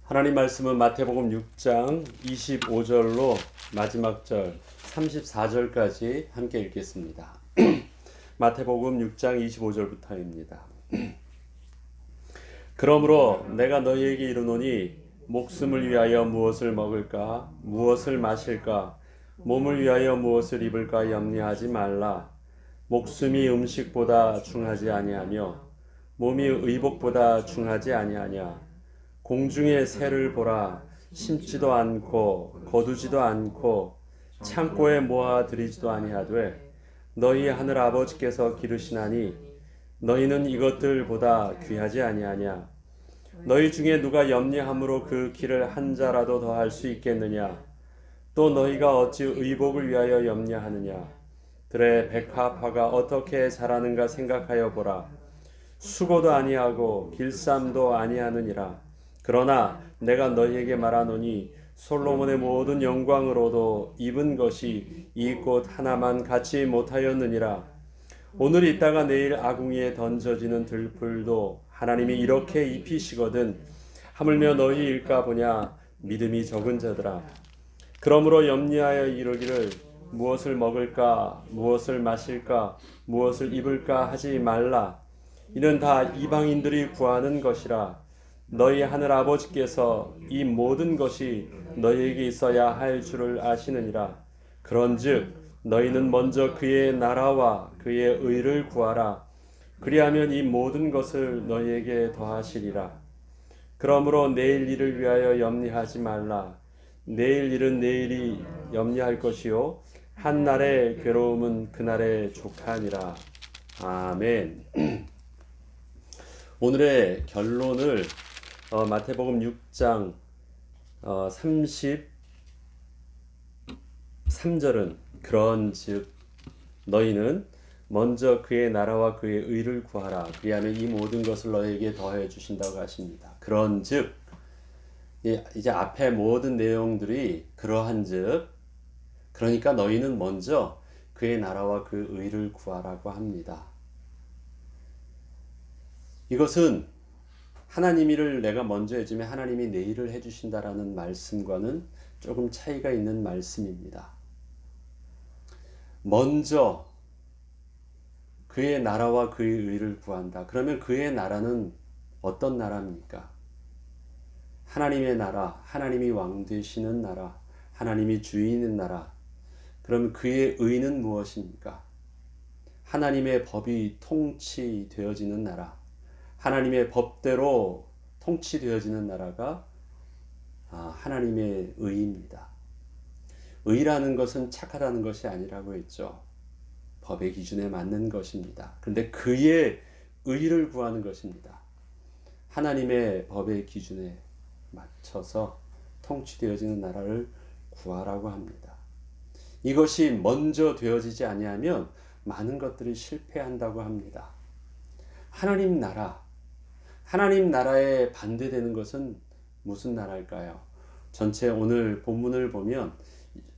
하나님 말씀은 마태복음 6장 25절로 마지막 절 34절까지 함께 읽겠습니다. 마태복음 6장 25절부터입니다. 그러므로 내가 너희에게 이르노니 목숨을 위하여 무엇을 먹을까 무엇을 마실까 몸을 위하여 무엇을 입을까 염려하지 말라. 목숨이 음식보다 중하지 아니하며 몸이 의복보다 중하지 아니하냐. 공중의 새를 보라. 심지도 않고 거두지도 않고 창고에 모아 들이지도 아니하되 너희 하늘 아버지께서 기르시나니 너희는 이것들보다 귀하지 아니하냐. 너희 중에 누가 염려함으로 그 길을 한 자라도 더 할 수 있겠느냐. 또 너희가 어찌 의복을 위하여 염려하느냐. 들의 백합화가 어떻게 자라는가 생각하여 보라. 수고도 아니하고 길쌈도 아니하느니라. 그러나 내가 너희에게 말하노니 솔로몬의 모든 영광으로도 입은 것이 이 꽃 하나만 갖지 못하였느니라. 오늘 있다가 내일 아궁이에 던져지는 들풀도 하나님이 이렇게 입히시거든. 하물며 너희일까 보냐. 믿음이 적은 자들아. 그러므로 염려하여 이르기를 무엇을 먹을까 무엇을 마실까 무엇을 입을까 하지 말라. 이는 다 이방인들이 구하는 것이라. 너희 하늘 아버지께서 이 모든 것이 너희에게 있어야 할 줄을 아시느니라. 그런즉 너희는 먼저 그의 나라와 그의 의를 구하라. 그리하면 이 모든 것을 너희에게 더하시리라. 그러므로 내일 일을 위하여 염려하지 말라. 내일 일은 내일이 염려할 것이요 한 날의 괴로움은 그날의 족하니라. 아멘. 오늘의 결론을 마태복음 6장 33절은 그런즉 너희는 먼저 그의 나라와 그의 의를 구하라. 그리하면 이 모든 것을 너희에게 더해 주신다고 하십니다. 그런즉 이제 앞에 모든 내용들이 그러한즉 그러니까 너희는 먼저 그의 나라와 그 의를 구하라고 합니다. 이것은 하나님 일을 내가 먼저 해주면 하나님이 내 일을 해주신다라는 말씀과는 조금 차이가 있는 말씀입니다. 먼저 그의 나라와 그의 의를 구한다. 그러면 그의 나라는 어떤 나라입니까? 하나님의 나라, 하나님이 왕 되시는 나라, 하나님이 주인인 나라. 그럼 그의 의는 무엇입니까? 하나님의 법이 통치되어지는 나라. 하나님의 법대로 통치되어지는 나라가 하나님의 의입니다. 의라는 것은 착하다는 것이 아니라고 했죠. 법의 기준에 맞는 것입니다. 그런데 그의 의를 구하는 것입니다. 하나님의 법의 기준에 맞춰서 통치되어지는 나라를 구하라고 합니다. 이것이 먼저 되어지지 아니하면 많은 것들이 실패한다고 합니다. 하나님 나라에 반대되는 것은 무슨 나라일까요? 전체 오늘 본문을 보면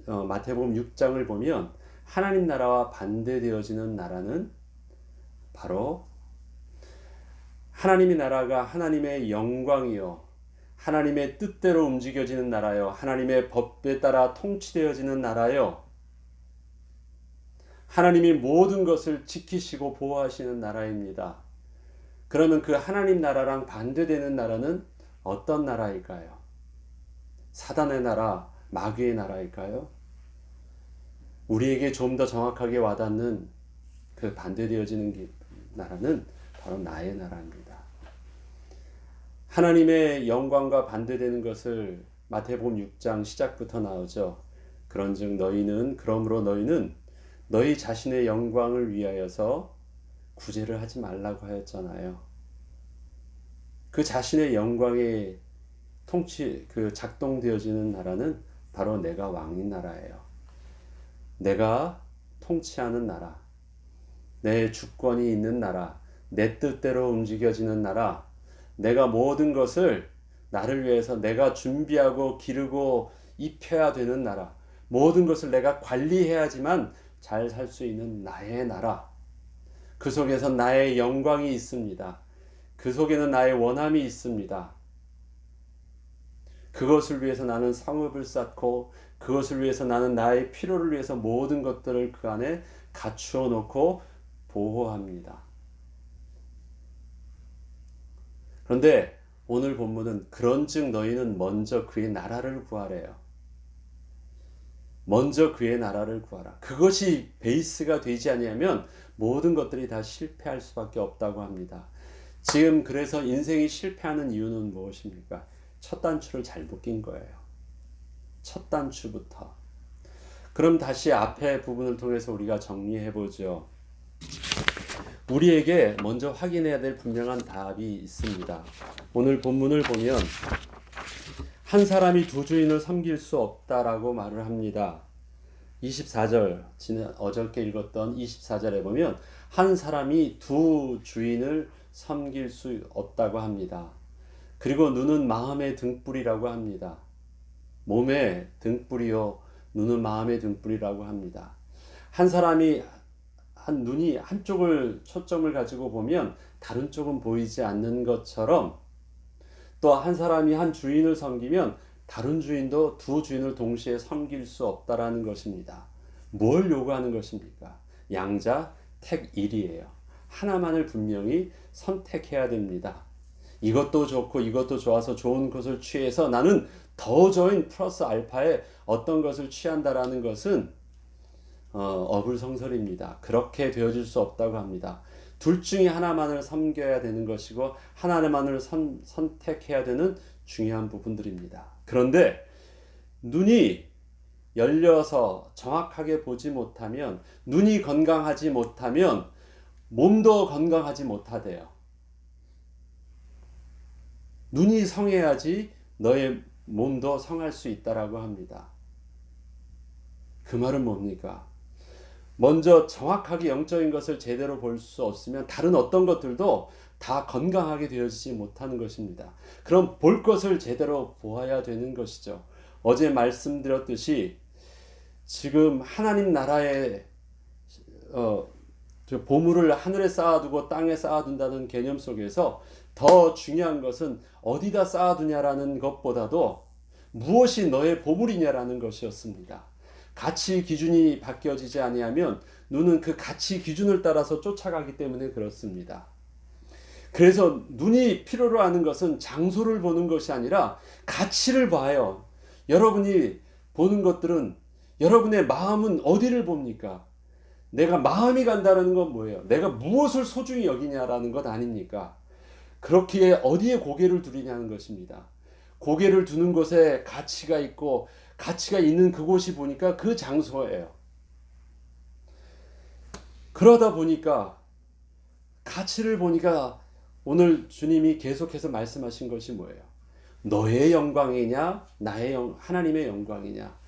마태복음 6장을 보면 하나님 나라와 반대되어지는 나라는 바로 하나님의 나라가 하나님의 영광이요 하나님의 뜻대로 움직여지는 나라요 하나님의 법에 따라 통치되어지는 나라요 하나님이 모든 것을 지키시고 보호하시는 나라입니다. 그러면 그 하나님 나라랑 반대되는 나라는 어떤 나라일까요? 사단의 나라, 마귀의 나라일까요? 우리에게 좀 더 정확하게 와닿는 그 반대되어지는 나라는 바로 나의 나라입니다. 하나님의 영광과 반대되는 것을 마태복음 6장 시작부터 나오죠. 그러므로 너희는 너희 자신의 영광을 위하여서 구제를 하지 말라고 하였잖아요. 그 자신의 영광의 작동되어지는 나라는 바로 내가 왕인 나라예요. 내가 통치하는 나라, 내 주권이 있는 나라, 내 뜻대로 움직여지는 나라, 내가 모든 것을 나를 위해서 내가 준비하고 기르고 입혀야 되는 나라, 모든 것을 내가 관리해야지만 잘 살 수 있는 나의 나라. 그 속에서 나의 영광이 있습니다. 그 속에는 나의 원함이 있습니다. 그것을 위해서 나는 성읍을 쌓고 그것을 위해서 나는 나의 필요를 위해서 모든 것들을 그 안에 갖추어 놓고 보호합니다. 그런데 오늘 본문은 그런즉 너희는 먼저 그의 나라를 구하래요. 먼저 그의 나라를 구하라. 그것이 베이스가 되지 아니하면 모든 것들이 다 실패할 수밖에 없다고 합니다. 지금 그래서 인생이 실패하는 이유는 무엇입니까? 첫 단추를 잘못 낀 거예요. 첫 단추부터. 그럼 다시 앞에 부분을 통해서 우리가 정리해 보죠. 우리에게 먼저 확인해야 될 분명한 답이 있습니다. 오늘 본문을 보면 한 사람이 두 주인을 섬길 수 없다라고 말을 합니다. 24절, 어저께 읽었던 24절에 보면 한 사람이 두 주인을 섬길 수 없다고 합니다. 그리고 눈은 마음의 등불이라고 합니다. 몸의 등불이요, 눈은 마음의 등불이라고 합니다. 한 사람이 눈이 한쪽을 초점을 가지고 보면 다른 쪽은 보이지 않는 것처럼 또 한 사람이 한 주인을 섬기면 다른 주인도 두 주인을 동시에 섬길 수 없다라는 것입니다. 뭘 요구하는 것입니까? 양자 택일이에요. 하나만을 분명히 선택해야 됩니다. 이것도 좋고 이것도 좋아서 좋은 것을 취해서 나는 더 좋은 플러스 알파의 어떤 것을 취한다라는 것은 어불성설입니다. 그렇게 되어질 수 없다고 합니다. 둘 중에 하나만을 섬겨야 되는 것이고 하나만을 선택해야 되는 중요한 부분들입니다. 그런데 눈이 열려서 정확하게 보지 못하면, 눈이 건강하지 못하면 몸도 건강하지 못하대요. 눈이 성해야지 너의 몸도 성할 수 있다라고 합니다. 그 말은 뭡니까? 먼저 정확하게 영적인 것을 제대로 볼 수 없으면 다른 어떤 것들도 다 건강하게 되어지지 못하는 것입니다. 그럼 볼 것을 제대로 보아야 되는 것이죠. 어제 말씀드렸듯이 지금 하나님 나라의 보물을 하늘에 쌓아두고 땅에 쌓아둔다는 개념 속에서 더 중요한 것은 어디다 쌓아두냐라는 것보다도 무엇이 너의 보물이냐라는 것이었습니다. 가치 기준이 바뀌어지지 아니하면 눈은 그 가치 기준을 따라서 쫓아가기 때문에 그렇습니다. 그래서 눈이 필요로 하는 것은 장소를 보는 것이 아니라 가치를 봐요. 여러분이 보는 것들은 여러분의 마음은 어디를 봅니까? 내가 마음이 간다는 건 뭐예요? 내가 무엇을 소중히 여기냐라는 것 아닙니까? 그렇기에 어디에 고개를 두리냐는 것입니다. 고개를 두는 곳에 가치가 있고 가치가 있는 그곳이 보니까 그 장소예요. 그러다 보니까 가치를 보니까 오늘 주님이 계속해서 말씀하신 것이 뭐예요? 너의 영광이냐 나의 하나님의 영광이냐,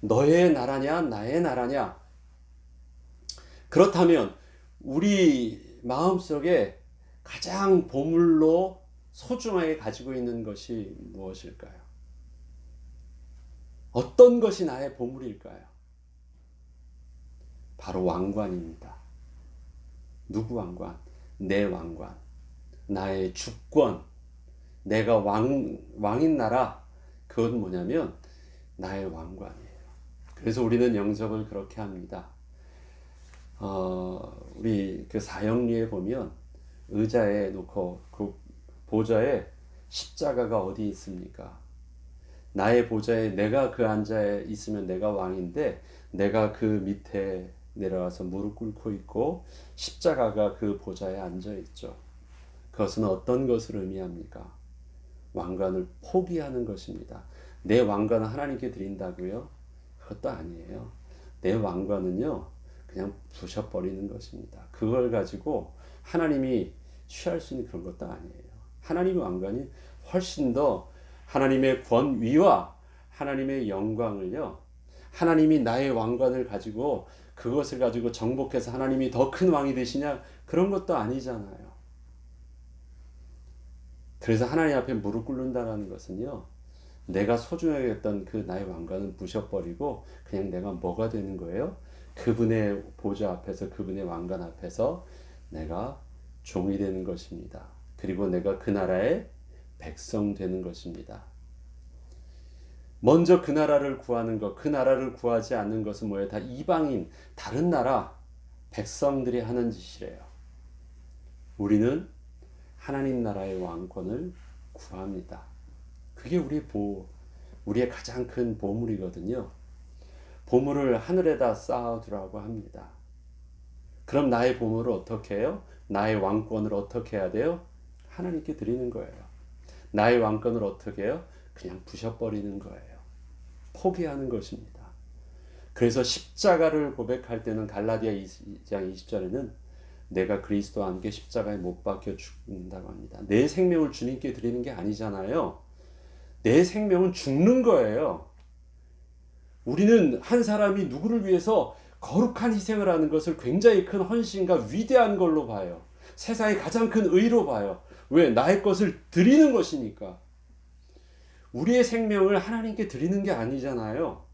너의 나라냐 나의 나라냐. 그렇다면 우리 마음속에 가장 보물로 소중하게 가지고 있는 것이 무엇일까요? 어떤 것이 나의 보물일까요? 바로 왕관입니다. 누구 왕관? 내 왕관. 나의 주권. 내가 왕인 나라. 그건 뭐냐면 나의 왕관이에요. 그래서 우리는 영접을 그렇게 합니다. 우리 그 사형리에 보면 의자에 놓고 그 보좌에 십자가가 어디 있습니까? 나의 보좌에 내가 그 앉아 있으면 내가 왕인데 내가 그 밑에 내려와서 무릎 꿇고 있고 십자가가 그 보좌에 앉아 있죠. 그것은 어떤 것을 의미합니까? 왕관을 포기하는 것입니다. 내 왕관을 하나님께 드린다고요? 그것도 아니에요. 내 왕관은요 그냥 부셔버리는 것입니다. 그걸 가지고 하나님이 취할 수 있는 그런 것도 아니에요. 하나님의 왕관이 훨씬 더 하나님의 권위와 하나님의 영광을요, 하나님이 나의 왕관을 가지고 그것을 가지고 정복해서 하나님이 더 큰 왕이 되시냐, 그런 것도 아니잖아요. 그래서 하나님 앞에 무릎 꿇는다는 것은요, 내가 소중하게 했던 그 나의 왕관을 부셔버리고 그냥 내가 뭐가 되는 거예요? 그분의 보좌 앞에서, 그분의 왕관 앞에서 내가 종이 되는 것입니다. 그리고 내가 그 나라의 백성 되는 것입니다. 먼저 그 나라를 구하는 것, 그 나라를 구하지 않는 것은 뭐예요? 다 이방인, 다른 나라 백성들이 하는 짓이래요. 우리는 하나님 나라의 왕권을 구합니다. 그게 우리의 가장 큰 보물이거든요. 보물을 하늘에다 쌓아두라고 합니다. 그럼 나의 보물을 어떻게 해요? 나의 왕권을 어떻게 해야 돼요? 하나님께 드리는 거예요. 나의 왕권을 어떻게 해요? 그냥 부셔버리는 거예요. 포기하는 것입니다. 그래서 십자가를 고백할 때는 갈라디아 2장 20절에는 내가 그리스도와 함께 십자가에 못 박혀 죽는다고 합니다. 내 생명을 주님께 드리는 게 아니잖아요. 내 생명은 죽는 거예요. 우리는 한 사람이 누구를 위해서 거룩한 희생을 하는 것을 굉장히 큰 헌신과 위대한 걸로 봐요. 세상의 가장 큰 의로 봐요. 왜? 나의 것을 드리는 것이니까. 우리의 생명을 하나님께 드리는 게 아니잖아요.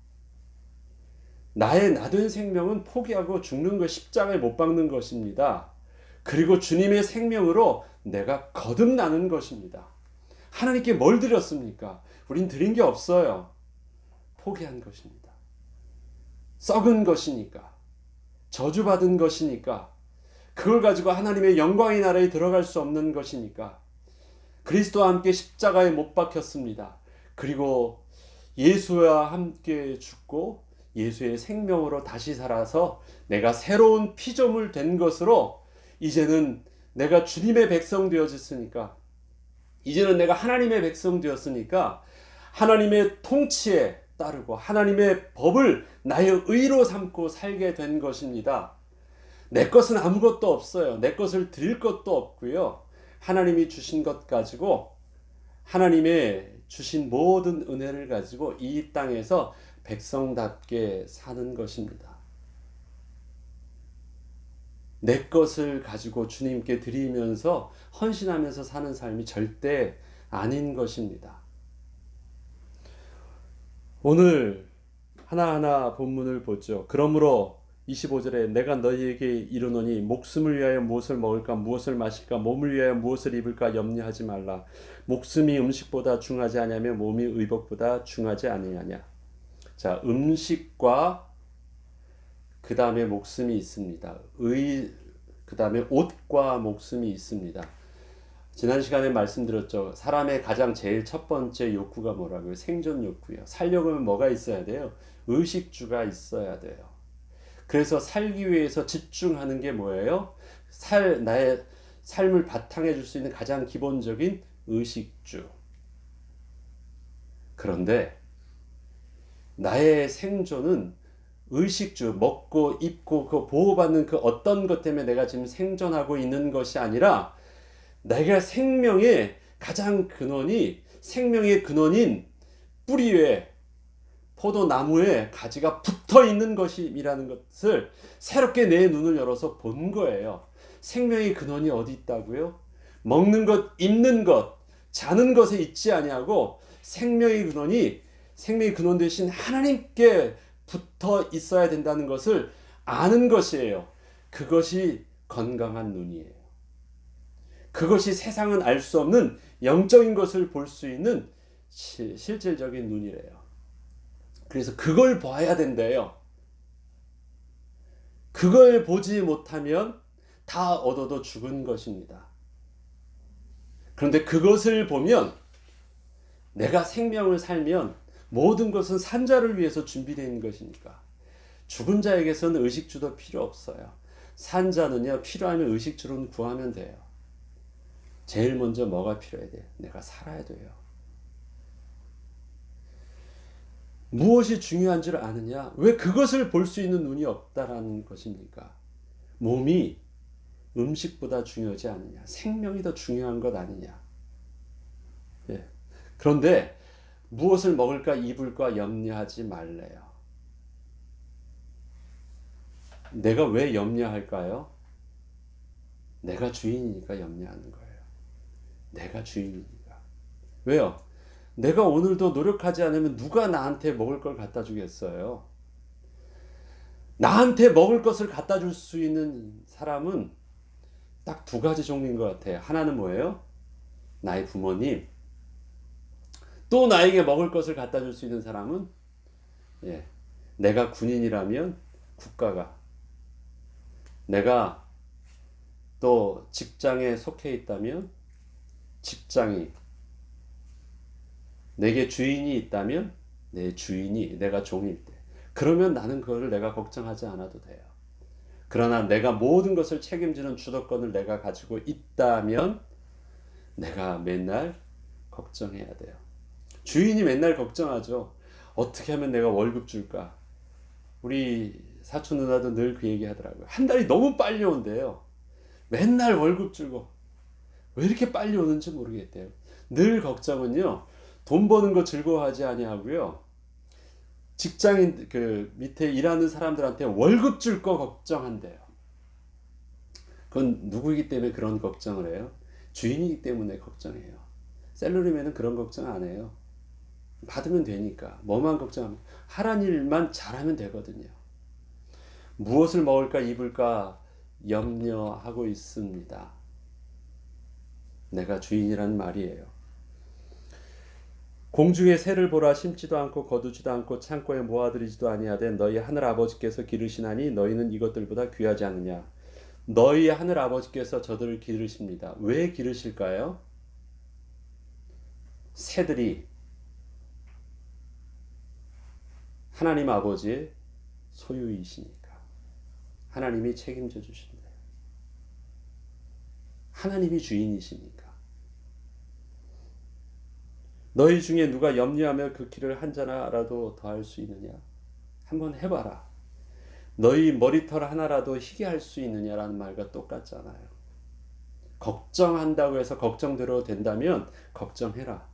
나의 나된 생명은 포기하고 죽는 것, 십자가에 못 박는 것입니다. 그리고 주님의 생명으로 내가 거듭나는 것입니다. 하나님께 뭘 드렸습니까? 우린 드린 게 없어요. 포기한 것입니다. 썩은 것이니까, 저주받은 것이니까, 그걸 가지고 하나님의 영광의 나라에 들어갈 수 없는 것이니까 그리스도와 함께 십자가에 못 박혔습니다. 그리고 예수와 함께 죽고 예수의 생명으로 다시 살아서 내가 새로운 피조물 된 것으로 이제는 내가 주님의 백성 되어졌으니까, 이제는 내가 하나님의 백성 되었으니까 하나님의 통치에 따르고 하나님의 법을 나의 의로 삼고 살게 된 것입니다. 내 것은 아무것도 없어요. 내 것을 드릴 것도 없고요. 하나님이 주신 것 가지고, 하나님의 주신 모든 은혜를 가지고 이 땅에서 백성답게 사는 것입니다. 내 것을 가지고 주님께 드리면서 헌신하면서 사는 삶이 절대 아닌 것입니다. 오늘 하나하나 본문을 보죠. 그러므로 25절에 내가 너희에게 이르노니 목숨을 위하여 무엇을 먹을까 무엇을 마실까 몸을 위하여 무엇을 입을까 염려하지 말라. 목숨이 음식보다 중하지 아니하며 몸이 의복보다 중하지 아니하냐. 자, 음식과 그 다음에 목숨이 있습니다. 그 다음에 옷과 목숨이 있습니다. 지난 시간에 말씀드렸죠. 사람의 가장 제일 첫 번째 욕구가 뭐라고요? 생존 욕구요. 살려고 하면 뭐가 있어야 돼요? 의식주가 있어야 돼요. 그래서 살기 위해서 집중하는 게 뭐예요? 나의 삶을 바탕해 줄 수 있는 가장 기본적인 의식주. 그런데 나의 생존은 의식주, 먹고 입고 그 보호받는 그 어떤 것 때문에 내가 지금 생존하고 있는 것이 아니라 내가 생명의 가장 근원이, 생명의 근원인 뿌리 위에 포도나무에 가지가 붙어 있는 것이라는 것을 새롭게 내 눈을 열어서 본 거예요. 생명의 근원이 어디 있다고요? 먹는 것, 입는 것, 자는 것에 있지 아니하고 생명의 근원 대신 하나님께 붙어 있어야 된다는 것을 아는 것이에요. 그것이 건강한 눈이에요. 그것이 세상은 알 수 없는 영적인 것을 볼 수 있는 실질적인 눈이래요. 그래서 그걸 봐야 된대요. 그걸 보지 못하면 다 얻어도 죽은 것입니다. 그런데 그것을 보면, 내가 생명을 살면 모든 것은 산자를 위해서 준비되어 있는 것이니까 죽은 자에게서는 의식주도 필요 없어요. 산자는요, 필요하면 의식주로는 구하면 돼요. 제일 먼저 뭐가 필요해야 돼요? 내가 살아야 돼요. 무엇이 중요한 줄 아느냐? 왜 그것을 볼 수 있는 눈이 없다라는 것입니까? 몸이 음식보다 중요하지 않느냐? 생명이 더 중요한 것 아니냐? 예. 그런데 무엇을 먹을까 입을까 염려하지 말래요. 내가 왜 염려할까요? 내가 주인이니까 염려하는 거예요. 내가 주인이니까. 왜요? 내가 오늘도 노력하지 않으면 누가 나한테 먹을 걸 갖다 주겠어요? 나한테 먹을 것을 갖다 줄 수 있는 사람은 딱 두 가지 종류인 것 같아요. 하나는 뭐예요? 나의 부모님. 또 나에게 먹을 것을 갖다 줄 수 있는 사람은, 예, 내가 군인이라면 국가가, 내가 또 직장에 속해 있다면 직장이, 내게 주인이 있다면 내 주인이, 내가 종일 때, 그러면 나는 그거를 내가 걱정하지 않아도 돼요. 그러나 내가 모든 것을 책임지는 주도권을 내가 가지고 있다면 내가 맨날 걱정해야 돼요. 주인이 맨날 걱정하죠. 어떻게 하면 내가 월급 줄까? 우리 사촌 누나도 늘 그 얘기 하더라고요. 한 달이 너무 빨리 온대요. 맨날 월급 주고 왜 이렇게 빨리 오는지 모르겠대요. 늘 걱정은요, 돈 버는 거 즐거워하지 아니하고요, 직장인 그 밑에 일하는 사람들한테 월급 줄 거 걱정한대요. 그건 누구이기 때문에 그런 걱정을 해요? 주인이기 때문에 걱정해요. 셀러리맨은 그런 걱정 안 해요. 받으면 되니까. 뭐만 걱정하면, 하란 일만 잘하면 되거든요. 무엇을 먹을까 입을까 염려하고 있습니다. 내가 주인이란 말이에요. 공중에 새를 보라. 심지도 않고 거두지도 않고 창고에 모아들이지도 아니하되 너희 하늘 아버지께서 기르시나니 너희는 이것들보다 귀하지 않느냐. 너희 하늘 아버지께서 저들을 기르십니다. 왜 기르실까요? 새들이 하나님 아버지의 소유이시니까. 하나님이 책임져 주신대요. 하나님이 주인이시니까. 너희 중에 누가 염려하며 그 길을 한 자나라도 더할 수 있느냐? 한번 해봐라. 너희 머리털 하나라도 희게 할 수 있느냐라는 말과 똑같잖아요. 걱정한다고 해서 걱정대로 된다면 걱정해라.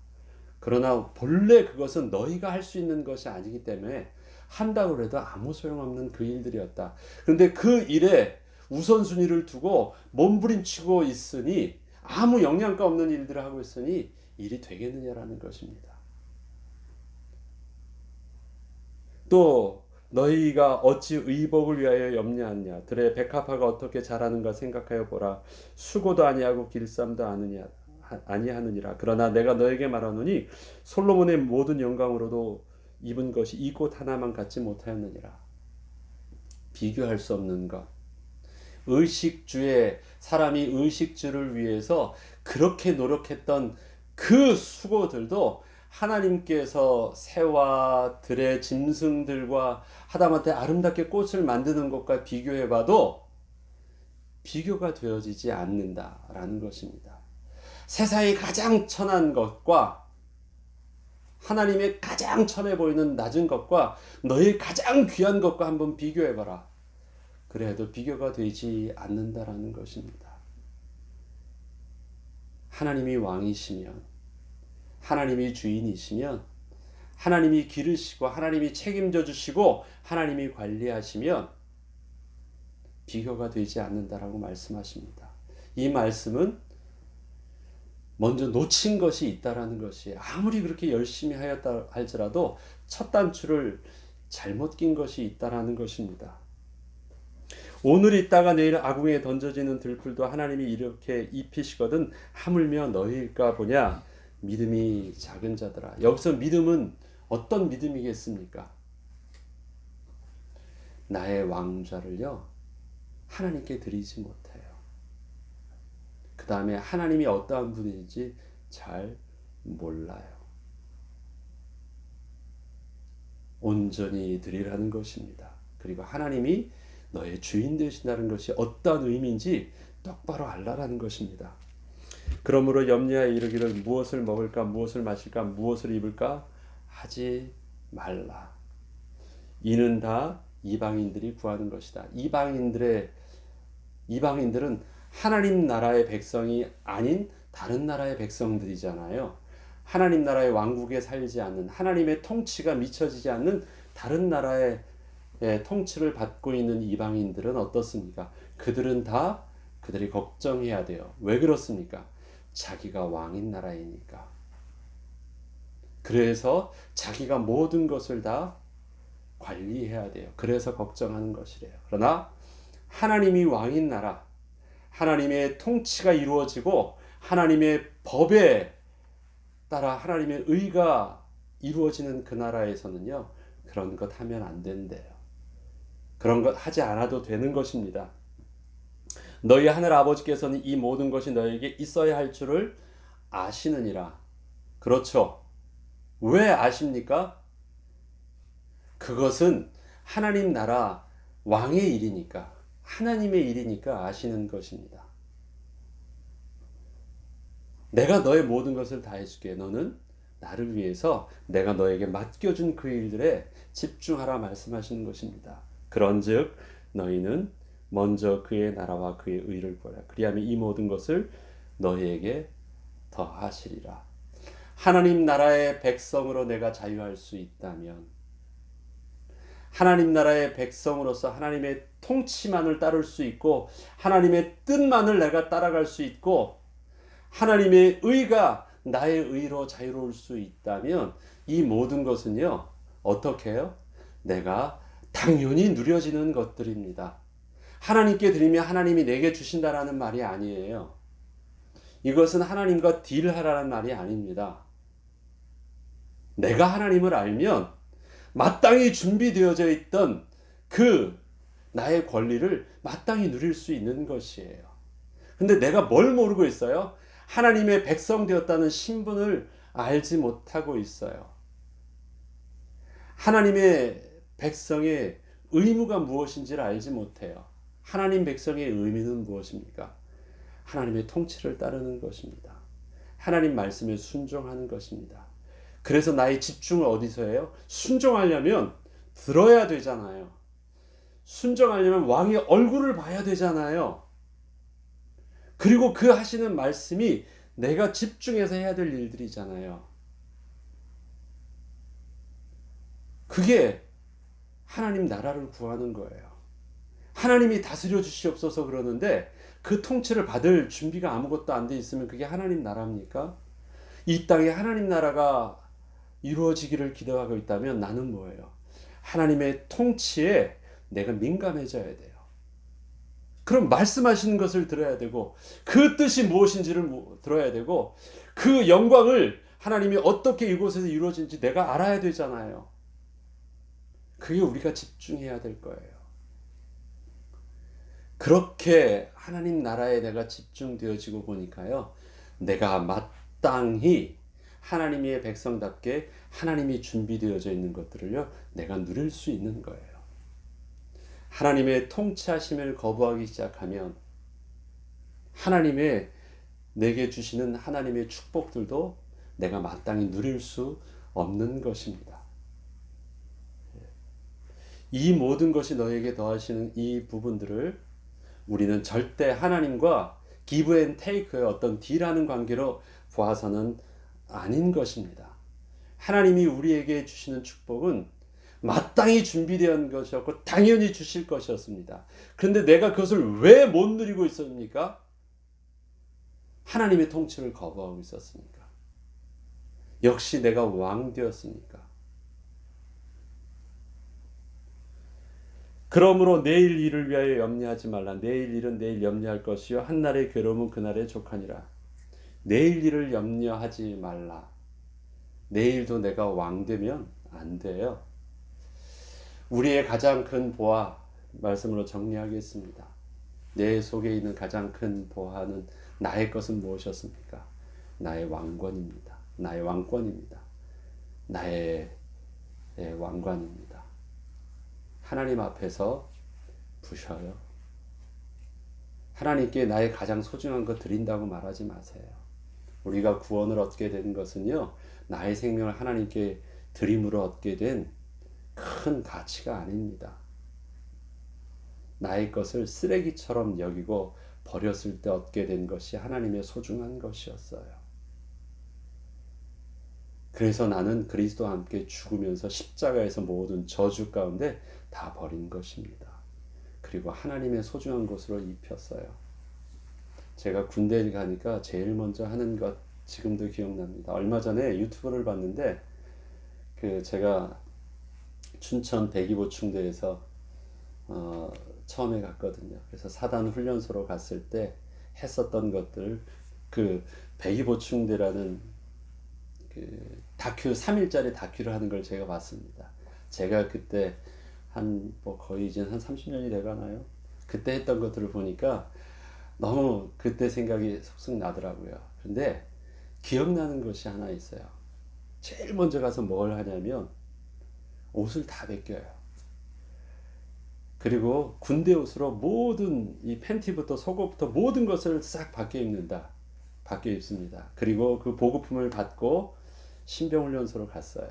그러나 본래 그것은 너희가 할 수 있는 것이 아니기 때문에 한다고 해도 아무 소용없는 그 일들이었다. 그런데 그 일에 우선순위를 두고 몸부림치고 있으니, 아무 영양가 없는 일들을 하고 있으니 일이 되겠느냐라는 것입니다. 또 너희가 어찌 의복을 위하여 염려하느냐. 들의 백합화가 어떻게 자라는가 생각하여 보라. 수고도 아니하고 길쌈도 아니하느니라. 그러나 내가 너에게 말하노니 솔로몬의 모든 영광으로도 입은 것이 이 꽃 하나만 갖지 못하였느니라. 비교할 수 없는 것. 의식주에, 사람이 의식주를 위해서 그렇게 노력했던 그 수고들도 하나님께서 새와 들의 짐승들과 하다못해 아름답게 꽃을 만드는 것과 비교해봐도 비교가 되어지지 않는다라는 것입니다. 세상에 가장 천한 것과 하나님의 가장 천해 보이는 낮은 것과 너의 가장 귀한 것과 한번 비교해봐라. 그래도 비교가 되지 않는다라는 것입니다. 하나님이 왕이시면, 하나님이 주인이시면, 하나님이 기르시고 하나님이 책임져 주시고 하나님이 관리하시면 비교가 되지 않는다라고 말씀하십니다. 이 말씀은 먼저 놓친 것이 있다라는 것이, 아무리 그렇게 열심히 하였다 할지라도 첫 단추를 잘못 낀 것이 있다라는 것입니다. 오늘 있다가 내일 아궁에 던져지는 들풀도 하나님이 이렇게 입히시거든 하물며 너희일까 보냐. 믿음이 작은 자들아. 여기서 믿음은 어떤 믿음이겠습니까? 나의 왕좌를요, 하나님께 드리지 못해요. 그 다음에 하나님이 어떠한 분인지 잘 몰라요. 온전히 드리라는 것입니다. 그리고 하나님이 너의 주인 되신다는 것이 어떠한 의미인지 똑바로 알라라는 것입니다. 그러므로 염려하여 이르기를 무엇을 먹을까, 무엇을 마실까, 무엇을 입을까 하지 말라. 이는 다 이방인들이 구하는 것이다. 이방인들은 하나님 나라의 백성이 아닌 다른 나라의 백성들이잖아요. 하나님 나라의 왕국에 살지 않는, 하나님의 통치가 미쳐지지 않는 다른 나라의 통치를 받고 있는 이방인들은 어떻습니까? 그들은 다 그들이 걱정해야 돼요. 왜 그렇습니까? 자기가 왕인 나라이니까. 그래서 자기가 모든 것을 다 관리해야 돼요. 그래서 걱정하는 것이래요. 그러나 하나님이 왕인 나라, 하나님의 통치가 이루어지고 하나님의 법에 따라 하나님의 의가 이루어지는 그 나라에서는요, 그런 것 하면 안 된대요. 그런 것 하지 않아도 되는 것입니다. 너희 하늘 아버지께서는 이 모든 것이 너에게 있어야 할 줄을 아시느니라. 그렇죠. 왜 아십니까? 그것은 하나님 나라 왕의 일이니까, 하나님의 일이니까 아시는 것입니다. 내가 너의 모든 것을 다 해줄게. 너는 나를 위해서 내가 너에게 맡겨준 그 일들에 집중하라 말씀하시는 것입니다. 그런즉 너희는 먼저 그의 나라와 그의 의를 구하라. 그리하면 이 모든 것을 너희에게 더하시리라. 하나님 나라의 백성으로 내가 자유할 수 있다면, 하나님 나라의 백성으로서 하나님의 통치만을 따를 수 있고 하나님의 뜻만을 내가 따라갈 수 있고 하나님의 의가 나의 의로 자유로울 수 있다면 이 모든 것은요, 어떻게 해요? 내가 당연히 누려지는 것들입니다. 하나님께 드리면 하나님이 내게 주신다라는 말이 아니에요. 이것은 하나님과 딜하라는 말이 아닙니다. 내가 하나님을 알면 마땅히 준비되어져 있던 그 나의 권리를 마땅히 누릴 수 있는 것이에요. 근데 내가 뭘 모르고 있어요? 하나님의 백성 되었다는 신분을 알지 못하고 있어요. 하나님의 백성의 의무가 무엇인지를 알지 못해요. 하나님 백성의 의미는 무엇입니까? 하나님의 통치를 따르는 것입니다. 하나님 말씀에 순종하는 것입니다. 그래서 나의 집중을 어디서 해요? 순종하려면 들어야 되잖아요. 순종하려면 왕의 얼굴을 봐야 되잖아요. 그리고 그 하시는 말씀이 내가 집중해서 해야 될 일들이잖아요. 그게 하나님 나라를 구하는 거예요. 하나님이 다스려 주시옵소서 그러는데 그 통치를 받을 준비가 아무것도 안 돼 있으면 그게 하나님 나라입니까? 이 땅에 하나님 나라가 이루어지기를 기도하고 있다면 나는 뭐예요? 하나님의 통치에 내가 민감해져야 돼요. 그럼 말씀하시는 것을 들어야 되고 그 뜻이 무엇인지를 들어야 되고 그 영광을 하나님이 어떻게 이곳에서 이루어진지 내가 알아야 되잖아요. 그게 우리가 집중해야 될 거예요. 그렇게 하나님 나라에 내가 집중되어지고 보니까요, 내가 마땅히 하나님의 백성답게 하나님이 준비되어져 있는 것들을요, 내가 누릴 수 있는 거예요. 하나님의 통치하심을 거부하기 시작하면 하나님의 내게 주시는 하나님의 축복들도 내가 마땅히 누릴 수 없는 것입니다. 이 모든 것이 너에게 더하시는 이 부분들을 우리는 절대 하나님과 give and take의 어떤 딜하는 관계로 보아서는 아닌 것입니다. 하나님이 우리에게 주시는 축복은 마땅히 준비되어 것이었고 당연히 주실 것이었습니다. 그런데 내가 그것을 왜 못 누리고 있었습니까? 하나님의 통치를 거부하고 있었으니까. 역시 내가 왕 되었으니까. 그러므로 내일 일을 위하여 염려하지 말라. 내일 일은 내일 염려할 것이요 한날의 괴로움은 그날의 족하니라. 내일 일을 염려하지 말라. 내일도 내가 왕 되면 안 돼요. 우리의 가장 큰 보화 말씀으로 정리하겠습니다. 내 속에 있는 가장 큰 보화는 나의 것은 무엇이었습니까? 나의 왕권입니다. 나의 왕권입니다. 나의 왕관입니다. 하나님 앞에서 부셔요. 하나님께 나의 가장 소중한 것 드린다고 말하지 마세요. 우리가 구원을 얻게 된 것은요, 나의 생명을 하나님께 드림으로 얻게 된 큰 가치가 아닙니다. 나의 것을 쓰레기처럼 여기고 버렸을 때 얻게 된 것이 하나님의 소중한 것이었어요. 그래서 나는 그리스도와 함께 죽으면서 십자가에서 모든 저주 가운데 다 버린 것입니다. 그리고 하나님의 소중한 것으로 입혔어요. 제가 군대에 가니까 제일 먼저 하는 것 지금도 기억납니다. 얼마 전에 유튜브를 봤는데 제가 춘천 백이보충대에서 처음에 갔거든요. 그래서 사단 훈련소로 갔을 때 했었던 것들, 그 백이보충대라는 그 다큐 3일짜리 다큐를 하는 걸 제가 봤습니다. 제가 그때 한 뭐 거의 이제 한 30년이 돼 가나요? 그때 했던 것들을 보니까 너무 그때 생각이 속속 나더라고요. 근데 기억나는 것이 하나 있어요. 제일 먼저 가서 뭘 하냐면 옷을 다 벗겨요. 그리고 군대 옷으로 모든 이 팬티부터 속옷부터 모든 것을 싹 밖에 입는다. 밖에 입습니다. 그리고 그 보급품을 받고 신병훈련소로 갔어요.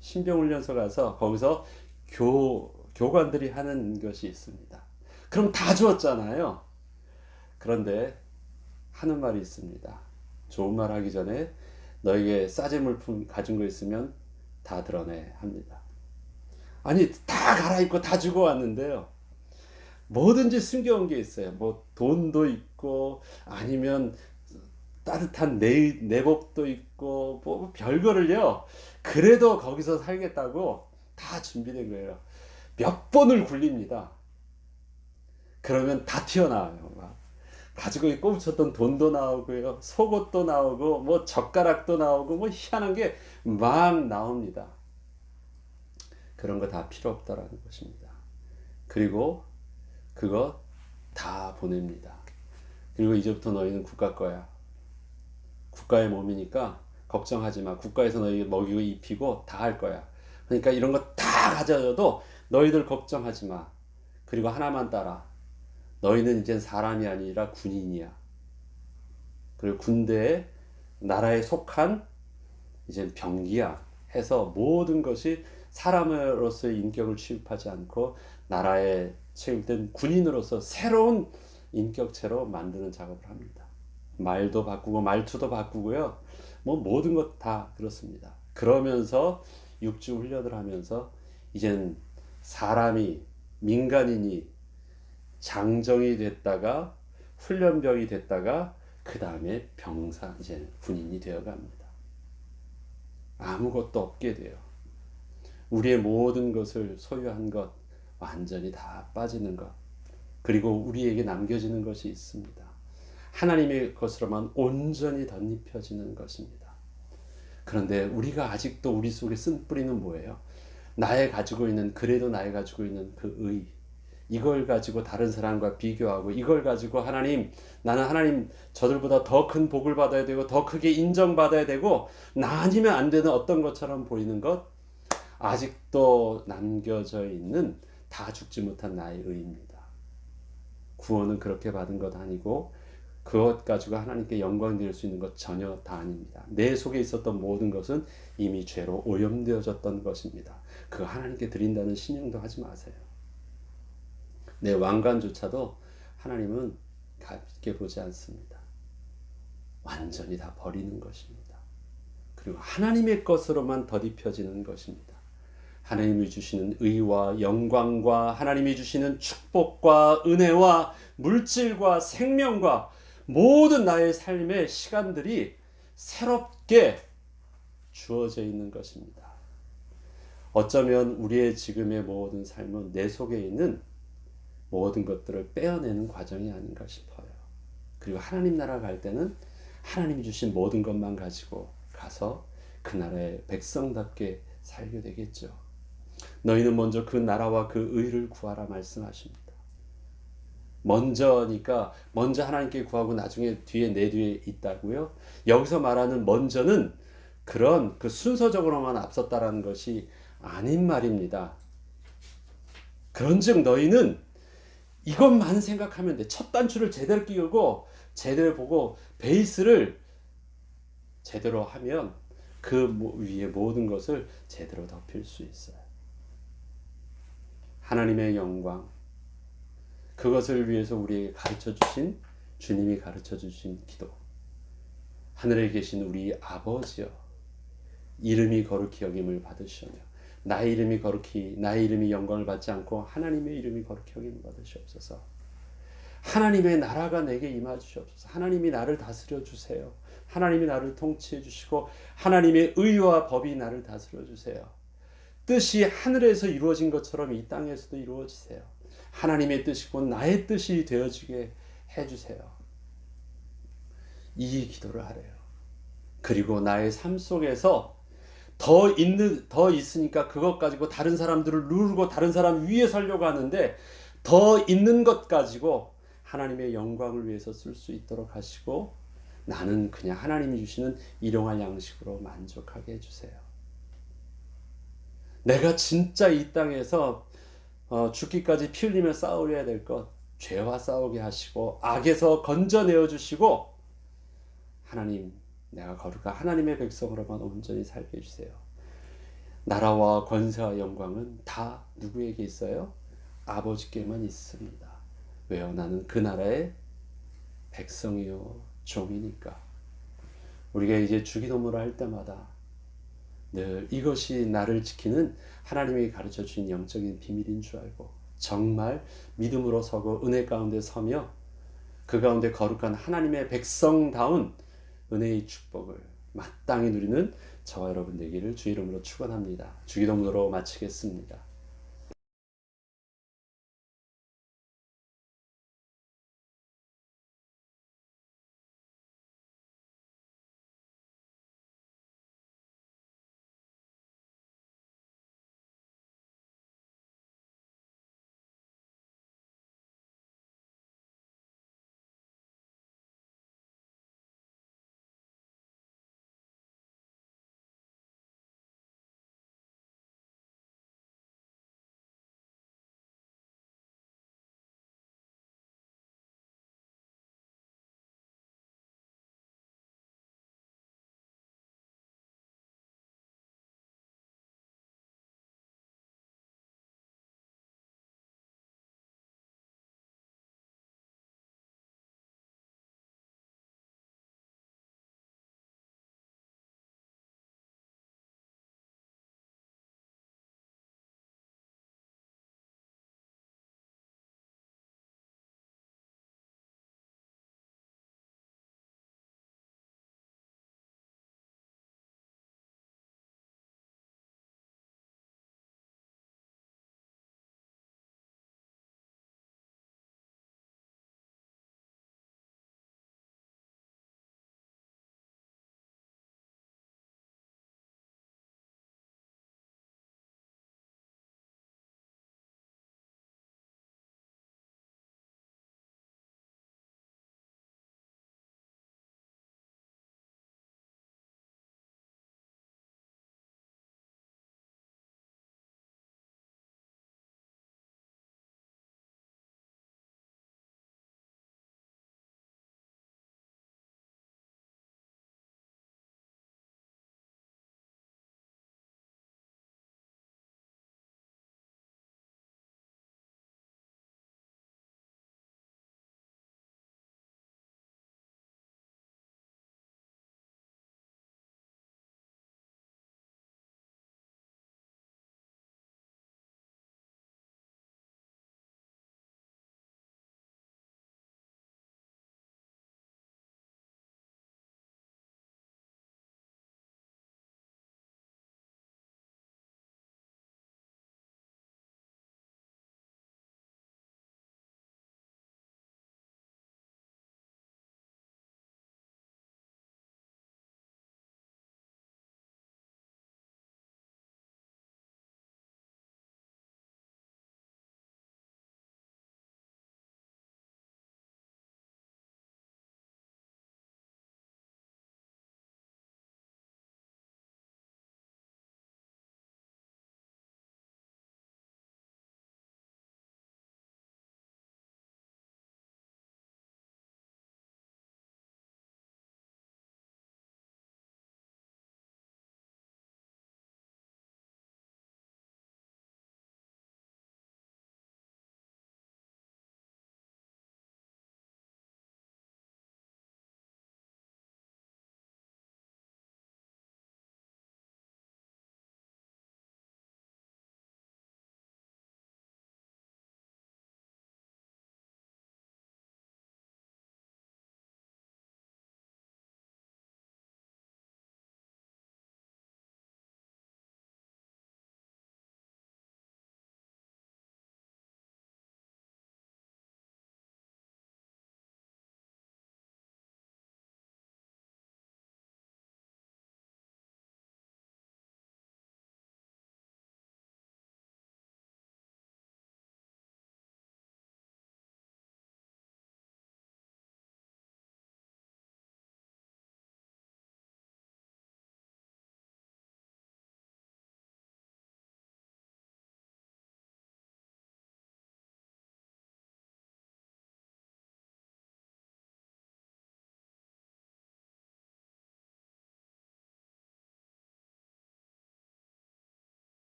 신병훈련소 가서 거기서 교관들이 하는 것이 있습니다. 그럼 다 주었잖아요. 그런데 하는 말이 있습니다. 좋은 말 하기 전에 너에게 싸제 물품 가진 거 있으면 다 드러내 합니다. 아니 다 갈아입고 다 주고 왔는데요. 뭐든지 숨겨온 게 있어요. 뭐 돈도 있고 아니면 따뜻한 내복도 있고 뭐 별거를요. 그래도 거기서 살겠다고 다 준비된 거예요. 몇 번을 굴립니다. 그러면 다 튀어나와요. 막. 가지고 꼽쳤던 돈도 나오고요. 속옷도 나오고 뭐 젓가락도 나오고 뭐 희한한 게 막 나옵니다. 그런 거 다 필요 없다라는 것입니다. 그리고 그거 다 보냅니다. 그리고 이제부터 너희는 국가 거야. 국가의 몸이니까 걱정하지 마. 국가에서 너희 먹이고 입히고 다 할 거야. 그러니까 이런 거 다 가져도 너희들 걱정하지 마. 그리고 하나만 따라. 너희는 이젠 사람이 아니라 군인이야. 그리고 군대에 나라에 속한 이제 병기야. 해서 모든 것이 사람으로서의 인격을 취급하지 않고 나라에 취급된 군인으로서 새로운 인격체로 만드는 작업을 합니다. 말도 바꾸고 말투도 바꾸고요. 뭐 모든 것 다 그렇습니다. 그러면서 육주 훈련을 하면서 이젠 사람이 민간인이 장정이 됐다가 훈련병이 됐다가 그 다음에 병사 이제 군인이 되어갑니다. 아무것도 없게 돼요. 우리의 모든 것을 소유한 것 완전히 다 빠지는 것. 그리고 우리에게 남겨지는 것이 있습니다. 하나님의 것으로만 온전히 덧입혀지는 것입니다. 그런데 우리가 아직도 우리 속에 쓴 뿌리는 뭐예요? 나의 가지고 있는 그래도 나의 가지고 있는 그 의. 이걸 가지고 다른 사람과 비교하고 이걸 가지고 하나님 나는 하나님 저들보다 더 큰 복을 받아야 되고 더 크게 인정받아야 되고 나 아니면 안 되는 어떤 것처럼 보이는 것 아직도 남겨져 있는 다 죽지 못한 나의 의입니다. 구원은 그렇게 받은 것 아니고 그것 가지고 하나님께 영광 드릴 수 있는 것 전혀 다 아닙니다. 내 속에 있었던 모든 것은 이미 죄로 오염되어졌던 것입니다. 그거 하나님께 드린다는 신용도 하지 마세요. 내 왕관조차도 하나님은 가볍게 보지 않습니다. 완전히 다 버리는 것입니다. 그리고 하나님의 것으로만 덧입혀지는 것입니다. 하나님이 주시는 의와 영광과 하나님이 주시는 축복과 은혜와 물질과 생명과 모든 나의 삶의 시간들이 새롭게 주어져 있는 것입니다. 어쩌면 우리의 지금의 모든 삶은 내 속에 있는 모든 것들을 빼어내는 과정이 아닌가 싶어요. 그리고 하나님 나라 갈 때는 하나님이 주신 모든 것만 가지고 가서 그 나라의 백성답게 살게 되겠죠. 너희는 먼저 그 나라와 그 의를 구하라 말씀하십니다. 먼저니까 먼저 하나님께 구하고 나중에 뒤에 내 뒤에 있다고요? 여기서 말하는 먼저는 그런 그 순서적으로만 앞섰다라는 것이 아닌 말입니다. 그런즉 너희는 이것만 생각하면 돼. 첫 단추를 제대로 끼우고 제대로 보고 베이스를 제대로 하면 그 위에 모든 것을 제대로 덮일 수 있어요. 하나님의 영광, 그것을 위해서 우리에게 가르쳐 주신 주님이 가르쳐 주신 기도. 하늘에 계신 우리 아버지여, 이름이 거룩히 여김을 받으시오며 나의 이름이 거룩히 나의 이름이 영광을 받지 않고 하나님의 이름이 거룩히 여김을 받으시옵소서. 하나님의 나라가 내게 임하 주시옵소서. 하나님이 나를 다스려 주세요. 하나님이 나를 통치해 주시고 하나님의 의와 법이 나를 다스려 주세요. 뜻이 하늘에서 이루어진 것처럼 이 땅에서도 이루어지세요. 하나님의 뜻이고 나의 뜻이 되어지게 해주세요. 이 기도를 하래요. 그리고 나의 삶 속에서 더 있으니까 그것 가지고 다른 사람들을 누르고 다른 사람 위에 서려고 하는데, 더 있는 것 가지고 하나님의 영광을 위해서 쓸 수 있도록 하시고, 나는 그냥 하나님이 주시는 일용할 양식으로 만족하게 해주세요. 내가 진짜 이 땅에서 죽기까지 피 흘리며 싸우려야 될 것, 죄와 싸우게 하시고 악에서 건져내어 주시고, 하나님, 내가 거룩한 하나님의 백성으로만 온전히 살게 해주세요. 나라와 권세와 영광은 다 누구에게 있어요? 아버지께만 있습니다. 왜요? 나는 그 나라의 백성이요 종이니까. 우리가 이제 주기도문을 할 때마다 늘 이것이 나를 지키는 하나님이 가르쳐 주신 영적인 비밀인 줄 알고 정말 믿음으로 서고 은혜 가운데 서며 그 가운데 거룩한 하나님의 백성다운 은혜의 축복을 마땅히 누리는 저와 여러분 되기를 주 이름으로 축원합니다. 주기도문으로 마치겠습니다.